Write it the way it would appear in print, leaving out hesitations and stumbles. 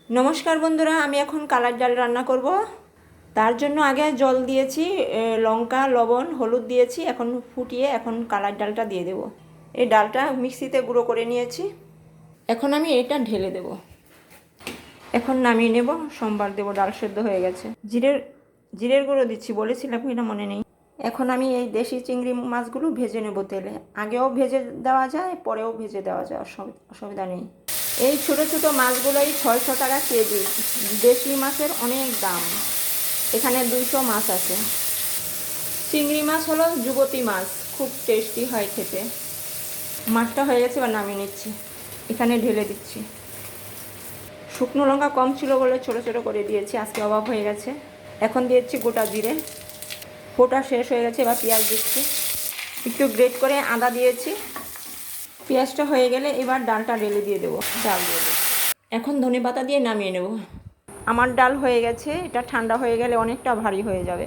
নমস্কার বন্ধুরা, আমি এখন কালার ডাল রান্না করব। তার জন্য আগে জল দিয়েছি, লঙ্কা, লবণ, হলুদ দিয়েছি। এখন ফুটিয়ে এখন কালার ডালটা দিয়ে দেব। এই ডালটা মিক্সিতে গুঁড়ো করে নিয়েছি। এখন আমি এটা ঢেলে দেব। এখন নামিয়ে নেব, সোমবার দেব। ডাল সেদ্ধ হয়ে গেছে। জিরের গুঁড়ো দিচ্ছি, বলেছিলাম এটা মনে নেই। এখন আমি এই দেশি চিংড়ি মাছগুলো ভেজে নেব তেলে। আগেও ভেজে দেওয়া যায়, পরেও ভেজে দেওয়া যায়, অসুবিধা নেই। এই ছোটো ছোটো মাছগুলোই 600 টাকা কেজি। দেশি মাছের অনেক দাম। এখানে 200 মাছ আছে। চিংড়ি মাছ হলো যুবতী মাছ, খুব টেস্টি হয় খেতে। মাছটা হয়ে গেছে, এবার নামিয়ে নিচ্ছি। এখানে ঢেলে দিচ্ছি। শুকনো লঙ্কা কম ছিল বলে ছোটো ছোটো করে দিয়েছি, আজকে অভাব হয়ে গেছে। এখন দিয়েছি গোটা জিরে। ফোটা শেষ হয়ে গেছে, এবার পেঁয়াজ দিচ্ছি। একটু গ্রেট করে আদা দিয়েছি। পেঁয়াজটা হয়ে গেলে এবার ডালটা ঢেলে দিয়ে দেবো। ডাল দিয়ে দেবো। এখন ধনেপাতা দিয়ে নামিয়ে নেব। আমার ডাল হয়ে গেছে। এটা ঠান্ডা হয়ে গেলে অনেকটা ভারী হয়ে যাবে।